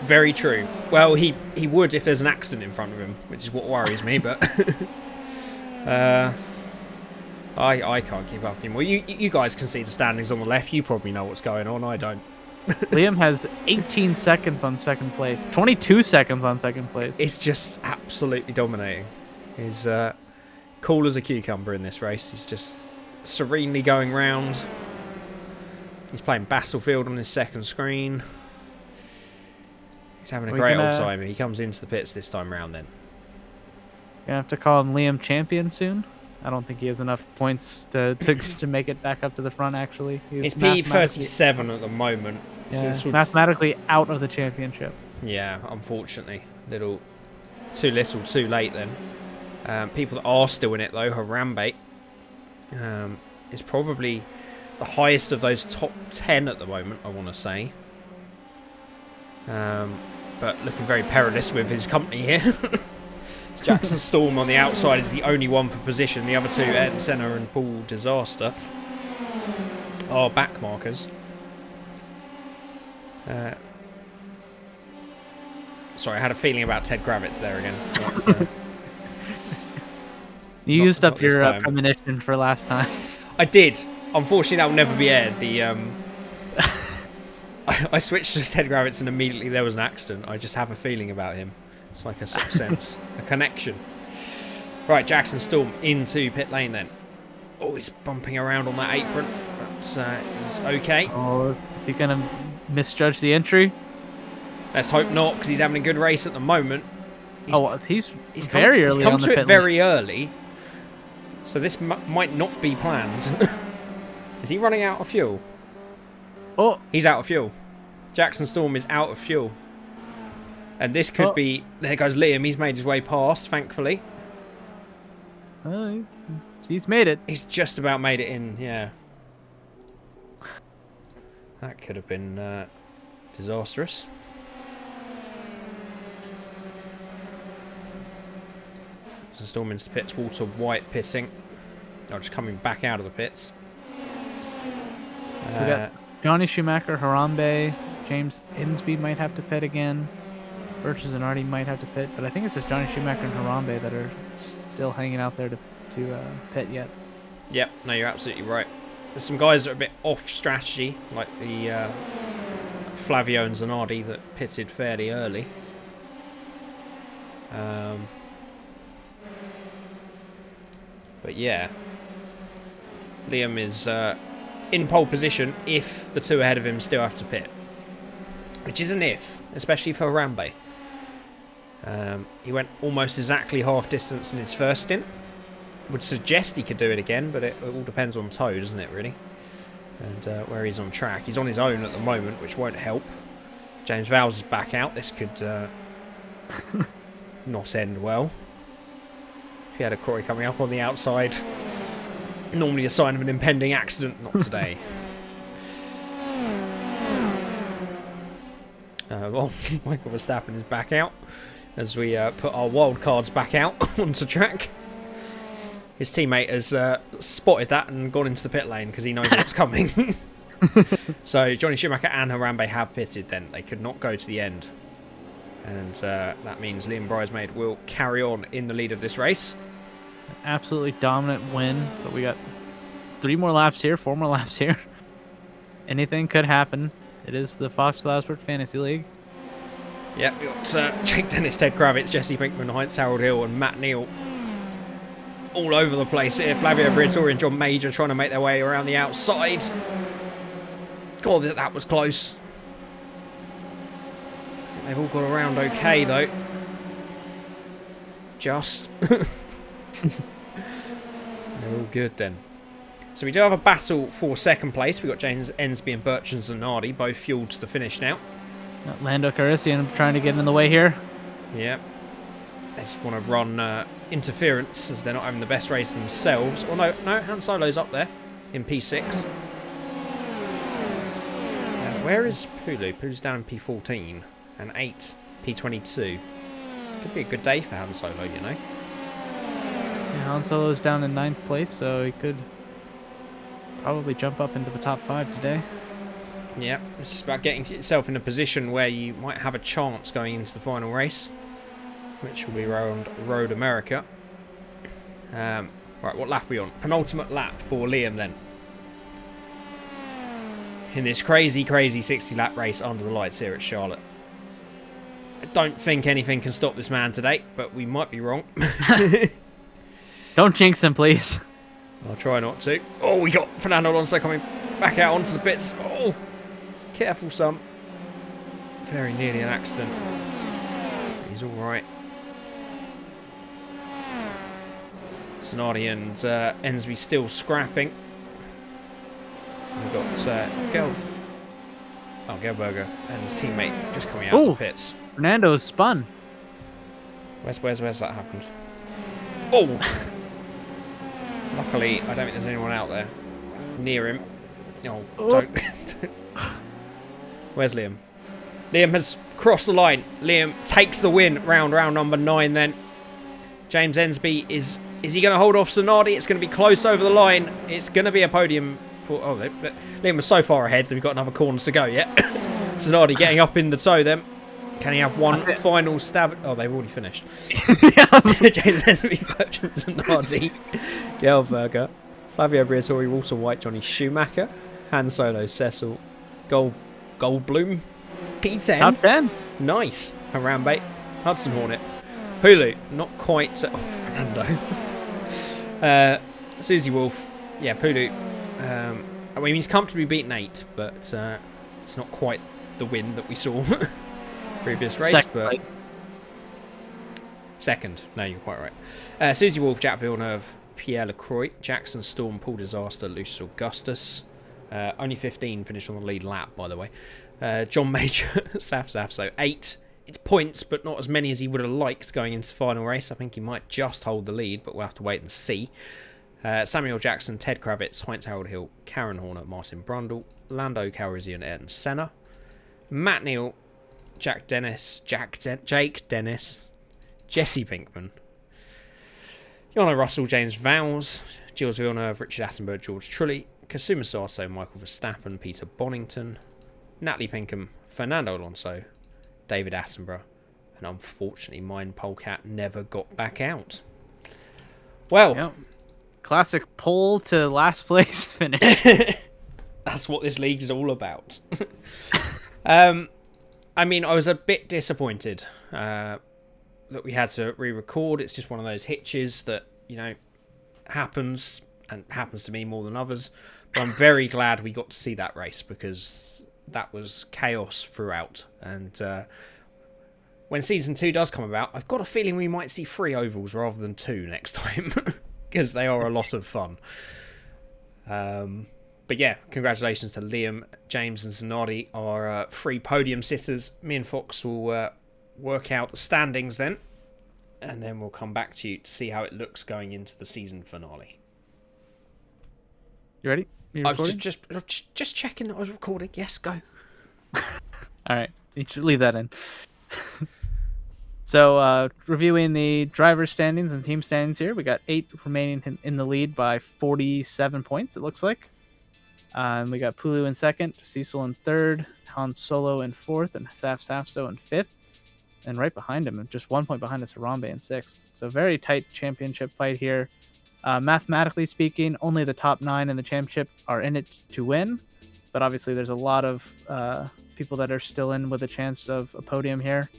Very true. Well, he would if there's an accident in front of him, which is what worries me, but... I can't keep up anymore. You guys can see the standings on the left. You probably know what's going on. I don't. Liam has 18 seconds on second place. 22 seconds on second place. It's just absolutely dominating. He's cool as a cucumber in this race. He's just serenely going round. He's playing Battlefield on his second screen. He's having a great old time. He comes into the pits this time round then. Gonna have to call him Liam Champion soon. I don't think he has enough points to make it back up to the front, actually. He's P37 at the moment. Yeah, so mathematically out of the championship. Yeah, unfortunately. Too little, too late then. People that are still in it, though, Harambe is probably the highest of those top 10 at the moment, I want to say. But looking very perilous with his company here. Jackson Storm on the outside is the only one for position. The other two, Ed Senna and Paul Disaster, are back markers. Sorry, I had a feeling about Ted Gravitz there again. But, you used up your premonition for last time. I did. Unfortunately, that will never be aired. I switched to Ted Gravitz and immediately there was an accident. I just have a feeling about him. It's like a sixth sense, a connection. Right, Jackson Storm into pit lane then. Oh, he's bumping around on that apron, but he's okay. Oh, is he going to misjudge the entry? Let's hope not, because he's having a good race at the moment. He's very early. He's come to it very early, so this might not be planned. Is he running out of fuel? Oh, he's out of fuel. Jackson Storm is out of fuel. And this could be... There goes Liam. He's made his way past, thankfully. He's made it. He's just about made it in, yeah. That could have been disastrous. So Storm into the pits. Walter White pitting. Oh, just coming back out of the pits. So we got Johnny Schumacher, Harambe, James Insby might have to pit again. Bertrand Zanardi might have to pit, but I think it's just Johnny Schumacher and Harambe that are still hanging out there to pit yet. Yep, no, you're absolutely right. There's some guys that are a bit off strategy, like the Flavio and Zanardi that pitted fairly early. But yeah, Liam is in pole position if the two ahead of him still have to pit, which is an if, especially for Harambe. He went almost exactly half distance in his first stint. Would suggest he could do it again, but it all depends on toe, doesn't it, really? And where he's on track. He's on his own at the moment, which won't help. James Vowles is back out. This could not end well. If he had a Corey coming up on the outside, normally a sign of an impending accident, not today. Well, Michael Verstappen is back out as we put our wild cards back out onto track. His teammate has spotted that and gone into the pit lane because he knows what's coming. So Johnny Schumacher and Harambe have pitted then. They could not go to the end. And that means Liam Bridesmaid will carry on in the lead of this race. An absolutely dominant win, but we got 3 more laps here, 4 more laps here. Anything could happen. It is the Foxworth Autosport Fantasy League. Yeah, we got Jake Dennis, Ted Kravitz, Jesse Pinkman, Heinz Harold Hill and Matt Neal all over the place here. Flavio Briatore and John Major trying to make their way around the outside. God, that was close. They've all got around okay, though. Just. They're all good, then. So we do have a battle for second place. We've got James Ensby and Bertrand Zanardi, both fueled to the finish now. Lando Calrissian trying to get in the way here. Yep. They just want to run interference as they're not having the best race themselves. Oh, no, Han Solo's up there in P6. Where is Pulu? Pulu's down in P14 and 8, P22. Could be a good day for Han Solo, you know. Yeah, Han Solo's down in 9th place, so he could probably jump up into the top 5 today. Yeah, it's just about getting yourself in a position where you might have a chance going into the final race, which will be around Road America. Right, what lap are we on? Penultimate lap for Liam then. In this crazy 60-lap race under the lights here at Charlotte. I don't think anything can stop this man today, but we might be wrong. Don't jinx him, please. I'll try not to. Oh, we got Fernando Alonso coming back out onto the pits. Oh, careful, son. Very nearly an accident. He's all right. Sonardi and Ensby still scrapping. We've got Gelberger and his teammate just coming out of the pits. Fernando's spun. Where's that happened? Oh! Luckily, I don't think there's anyone out there near him. Oh, don't. Where's Liam? Liam has crossed the line. Liam takes the win. Round number 9 then. James Ensby is he going to hold off Zanardi? It's going to be close over the line. It's going to be a podium. Liam was so far ahead that we've got another corner to go yet. Zanardi getting up in the tow then. Can he have one final stab? Oh, they've already finished. James Ensby, Bertrand Zanardi, Gelberger, Flavio Briatore, Walter White, Johnny Schumacher, Han Solo, Cecil, Goldblum, P10. Top 10. Nice. Harambe, Hudson Hornet, Hulu, not quite. Oh, Fernando. Susie Wolf, yeah, Pulu. I mean, he's comfortably beaten 8, but it's not quite the win that we saw previous race. Second. No, you're quite right. Susie Wolf, Jack Villeneuve, Pierre Lacroix, Jackson Storm, Paul Disaster, Lucius Augustus. Only 15 finished on the lead lap, by the way. John Major, Saf. So 8. It's points, but not as many as he would have liked going into the final race. I think he might just hold the lead, but we'll have to wait and see. Samuel Jackson, Ted Kravitz, Heinz Harold Hill, Karen Horner, Martin Brundle, Lando Calrissian, Ayrton Senna, Matt Neal, Jake Dennis, Jesse Pinkman, Jono Russell, James Vowles, Gilles Villeneuve, Richard Attenborough, George Trulli, Kasuma Sato, Michael Verstappen, Peter Bonington, Natalie Pinkham, Fernando Alonso, David Attenborough, and unfortunately mine Polecat never got back out. Well, yep. Classic pole to last place finish. That's what this league is all about. I mean, I was a bit disappointed that we had to re-record. It's just one of those hitches that, you know, happens, and happens to me more than others. But I'm very glad we got to see that race, because that was chaos throughout. And when Season 2 does come about, I've got a feeling we might see 3 ovals rather than 2 next time, because they are a lot of fun. But yeah, congratulations to Liam, James and Zanardi, our 3 podium sitters. Me and Fox will work out the standings then, and then we'll come back to you to see how it looks going into the season finale. You ready? I was just checking that I was recording. Yes, go. All right. You should leave that in. So, reviewing the driver standings and team standings here, we got 8 remaining in the lead by 47 points, it looks like. And we got Pulu in second, Cecil in third, Han Solo in fourth, and Saf Safso in fifth. And right behind him, just 1 point behind us, Harambe in sixth. So very tight championship fight here. Mathematically speaking, only the top 9 in the championship are in it to win. But obviously there's a lot of people that are still in with a chance of a podium here.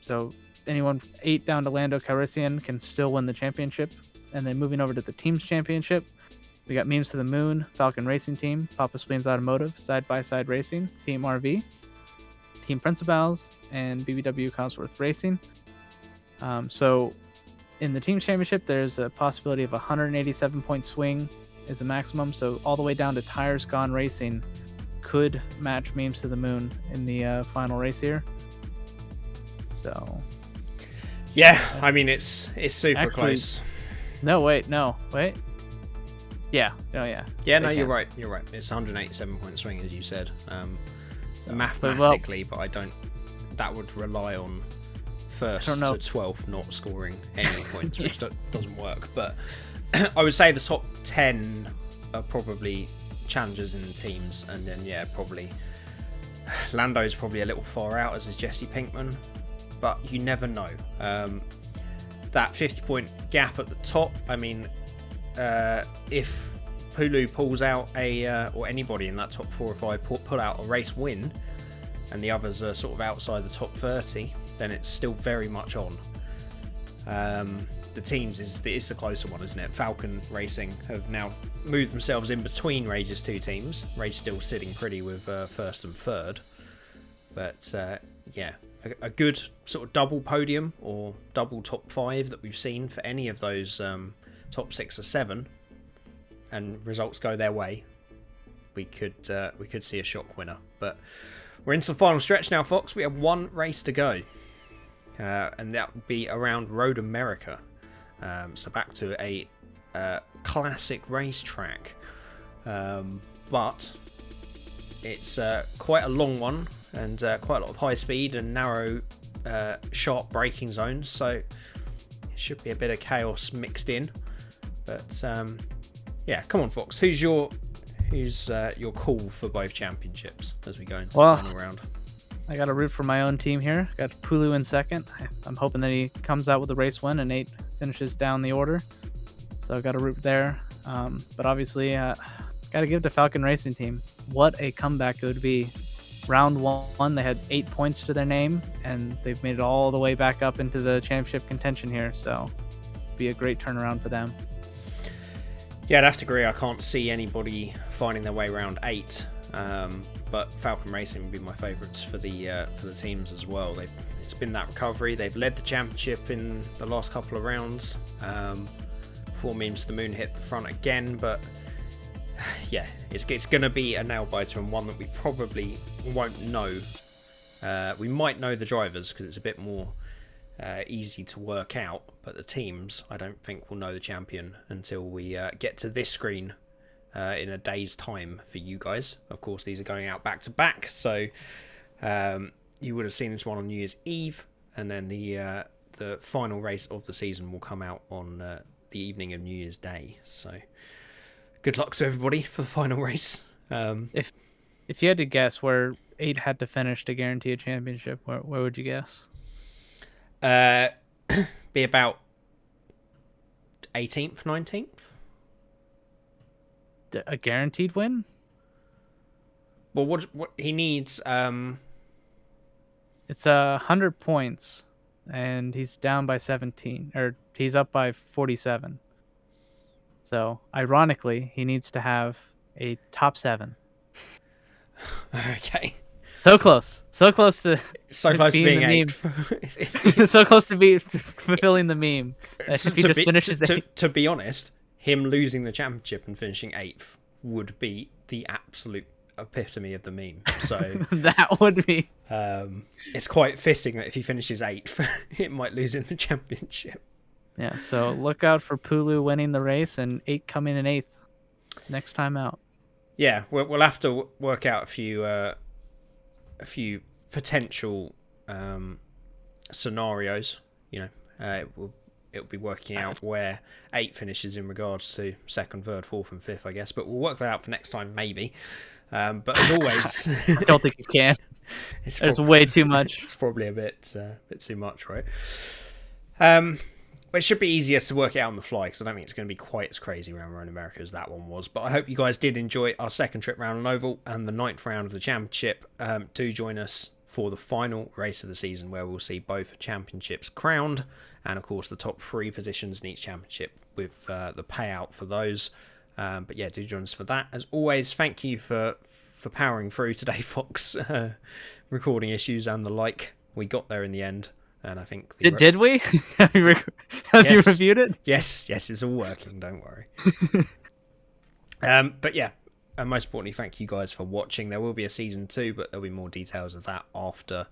So anyone 8 down to Lando Calrissian can still win the championship. And then moving over to the teams championship, we got Memes to the Moon, Falcon Racing Team, Papa Spleen's Automotive, Side by Side Racing, Team RV, Team Principals, and BBW Cosworth Racing. So in the teams championship, there's a possibility of a 187-point swing is the maximum. So all the way down to Tires Gone Racing could match Memes to the Moon in the final race here. So yeah, I mean it's super actually, close. No, wait. Yeah. Oh, yeah. Yeah, no, you're right. It's 187-point swing, as you said. Mathematically, but I don't. That would rely on first to 12th not scoring any points, which doesn't work. But I would say the top 10 are probably challengers in the teams, and then probably Lando's probably a little far out, as is Jesse Pinkman, but you never know. That 50-point gap at the top. I mean, if Pulu pulls out or anybody in that top 4 or 5 pull out a race win, and the others are sort of outside the top 30, then it's still very much on. The teams is the closer one, isn't it? Falcon Racing have now moved themselves in between Rage's 2 teams. Rage still sitting pretty with first and third, but a good sort of double podium or double top 5 that we've seen for any of those top 6 or 7, and results go their way, we could see a shock winner. But we're into the final stretch now, Fox. We have 1 race to go, and that would be around Road America. So back to a classic racetrack, but it's quite a long one and quite a lot of high speed and narrow, sharp braking zones. So it should be a bit of chaos mixed in. But come on, Fox. Who's your call for both championships as we go into the final round? I got to root for my own team here. Got Pulu in second. I'm hoping that he comes out with a race win and 8 finishes down the order. So I got to root there. But obviously, got to give it to Falcon Racing Team. What a comeback it would be. Round 1, they had 8 points to their name, and they've made it all the way back up into the championship contention here. So be a great turnaround for them. Yeah, I'd have to agree. I can't see anybody finding their way around 8. But Falcon Racing would be my favourites for the teams as well. It's been that recovery. They've led the championship in the last couple of rounds. Before Memes to the Moon hit the front again, but it's going to be a nail biter, and one that we probably won't know. We might know the drivers because it's a bit more easy to work out, but the teams, I don't think we'll know the champion until we get to this screen in a day's time for you guys. Of course, these are going out back to back, so you would have seen this one on New Year's Eve, and then the final race of the season will come out on the evening of New Year's Day. So good luck to everybody for the final race. If you had to guess where 8 had to finish to guarantee a championship, where would you guess? Be about 18th, 19th. A guaranteed win? Well, what he needs? It's 100 points, and he's down by 17, or he's up by 47. So, ironically, he needs to have a top 7. Okay. So close to being 8. So close to fulfilling the meme. If he just finishes 8. To be honest, him losing the championship and finishing 8th would be the absolute epitome of the meme. So that would be. It's quite fitting that if he finishes 8th, it might lose him the championship. Yeah. So look out for Pulu winning the race and 8 coming in 8th next time out. Yeah, we'll have to work out a few a few potential scenarios. It'll be working out where 8 finishes in regards to 2nd, 3rd, 4th, and 5th, I guess. But we'll work that out for next time, maybe. But as always, I don't think you can. There's way too much. It's probably a bit too much, right? But it should be easier to work it out on the fly, because I don't think it's going to be quite as crazy around America as that one was. But I hope you guys did enjoy our 2nd trip round an oval and the 9th round of the championship. Do join us for the final race of the season, where we'll see both championships crowned, and of course the top 3 positions in each championship with the payout for those. But yeah, do join us for that. As always, thank you for powering through today, Fox. Recording issues and the like. We got there in the end, and I think did we? Have you reviewed it? Yes, it's all working. Don't worry. But yeah, and most importantly, thank you guys for watching. There will be a season 2, but there'll be more details of that after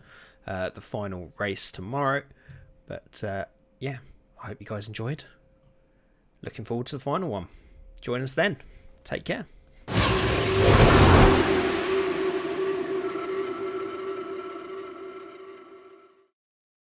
the final race tomorrow. But yeah, I hope you guys enjoyed. Looking forward to the final one. Join us then. Take care.